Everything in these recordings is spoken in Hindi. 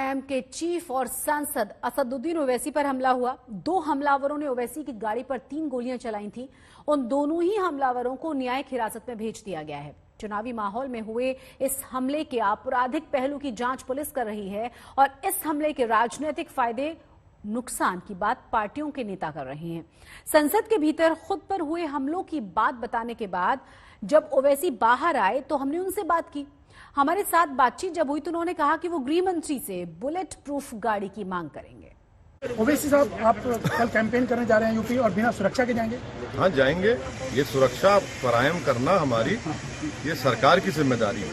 एमआईएम के चीफ और सांसद असदुद्दीन ओवैसी पर हमला हुआ। 2 हमलावरों ने ओवैसी की गाड़ी पर 3 गोलियां चलाई थीं। उन दोनों ही हमलावरों को न्यायिक हिरासत में भेज दिया गया है। चुनावी माहौल में हुए इस हमले के आपराधिक पहलू की जांच पुलिस कर रही है और इस हमले के राजनीतिक फायदे नुकसान की बात पार्टियों के नेता कर रहे हैं। संसद के भीतर खुद पर हुए हमलों की बात बताने के बाद जब ओवैसी बाहर आए तो हमने उनसे बात की। हमारे साथ बातचीत जब हुई तो उन्होंने कहा कि वो गृह मंत्री से बुलेट प्रूफ गाड़ी की मांग करेंगे। ओवैसी साहब, आप कल कैंपेन करने जा रहे हैं यूपी और बिना सुरक्षा के जाएंगे? हाँ, जाएंगे। ये सुरक्षा फराहम करना हमारी ये सरकार की जिम्मेदारी है।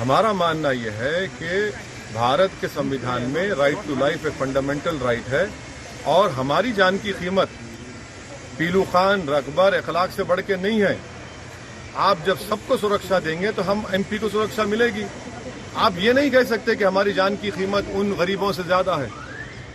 हमारा मानना यह है कि भारत के संविधान में राइट टू लाइफ एक फंडामेंटल राइट है और हमारी जान की कीमत पीलू खान, रकबर, अखलाक से बढ़ के नहीं है। आप जब सबको सुरक्षा देंगे तो हम एमपी को सुरक्षा मिलेगी। आप ये नहीं कह सकते कि हमारी जान की कीमत उन गरीबों से ज्यादा है।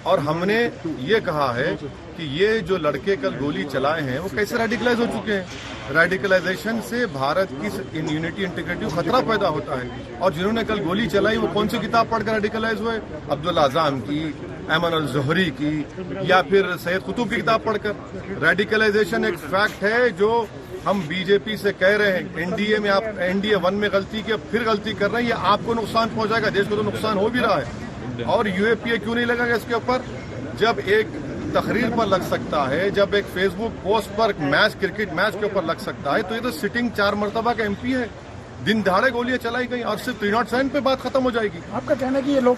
और हमने ये कहा है कि ये जो लड़के कल गोली चलाए हैं वो कैसे रेडिकलाइज हो चुके हैं। रेडिकलाइजेशन से भारत की यूनिटी इंटीग्रिटी को खतरा पैदा होता है। और जिन्होंने कल गोली चलाई वो कौन सी किताब पढ़कर रेडिकलाइज हुए? अब्दुल आज़म की, ऐमन अल ज़ोहरी की या फिर सैयद कुतुब की किताब पढ़कर। रेडिकलाइजेशन एक फैक्ट है जो हम बीजेपी से कह रहे हैं। एनडीए में आप एनडीए 1 में गलती की, फिर गलती कर रहे हैं। ये आपको नुकसान पहुंचाएगा, देश को तो नुकसान हो भी रहा है। और यूएपीए क्यों नहीं लगेगा इसके ऊपर? जब एक तकरीर पर लग सकता है, जब एक फेसबुक पोस्ट पर मैच, क्रिकेट मैच के ऊपर लग सकता है, तो ये तो सिटिंग 4 मरतबा का एमपी है। दिन दहाड़े गोलियां चलाई गई और सिर्फ 307 पे बात खत्म हो जाएगी। आपका कहना है कि ये लोग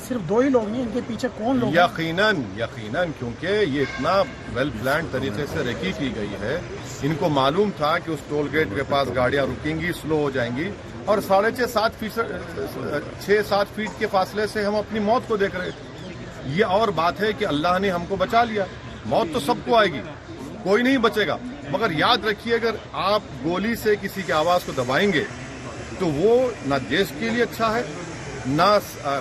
सिर्फ 2 ही लोग नहीं, इनके पीछे कौन लोग? यकीनन, क्योंकि ये इतना वेल प्लान तरीके से रेकी की गई है। इनको मालूम था कि उस टोल गेट के पास गाड़ियां रुकेंगी, स्लो हो जाएंगी और 6.5-7 फीट के फासले से हम अपनी मौत को देख रहे थे। ये और बात है कि अल्लाह ने हमको बचा लिया। मौत तो सबको आएगी, कोई नहीं बचेगा। मगर याद रखिए, अगर आप गोली से किसी की आवाज को दबाएंगे तो वो ना देश के लिए अच्छा है, ना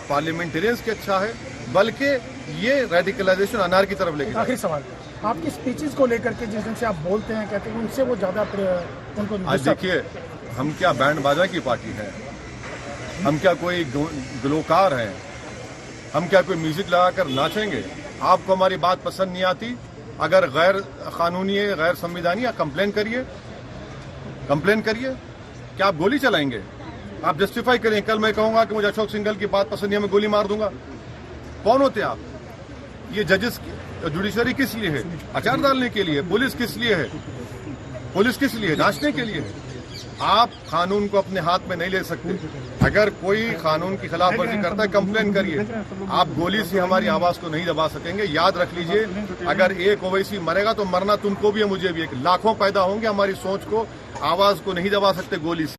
पार्लियामेंटेरियंस के अच्छा है, बल्कि ये रेडिकलाइजेशन अनार की तरफ लेके। आखिरी सवाल, आपकी स्पीचेस को लेकर के जिस दिन से आप बोलते हैं, कहते हैं, उनसे वो ज्यादा उनको। आज देखिए, हम क्या बैंड बाजा की पार्टी है? हम क्या कोई गुलकार हैं? हम क्या कोई म्यूजिक लगाकर नाचेंगे? आपको हमारी बात पसंद नहीं आती, अगर गैर कानूनी है, गैर संविधानी, आप कंप्लेन करिए। क्या आप गोली चलाएंगे? आप जस्टिफाई करें। कल मैं कहूंगा कि मुझे अशोक सिंघल की बात पसंद नहीं है, मैं गोली मार दूंगा। कौन होते आप? ये जजेस, जुडिशरी किस लिए है? अचार डालने के लिए। पुलिस किस लिए है? पुलिस किस लिए? नाचने के लिए है। आप कानून को अपने हाथ में नहीं ले सकते। अगर कोई कानून की खिलाफवर्जी करता है, कंप्लेन करिए। आप गोली से हमारी आवाज को नहीं दबा सकेंगे। याद रख लीजिए, अगर एक ओवैसी मरेगा तो मरना तुमको भी है, मुझे भी है। लाखों पैदा होंगे, हमारी सोच को, आवाज को नहीं दबा सकते गोली से।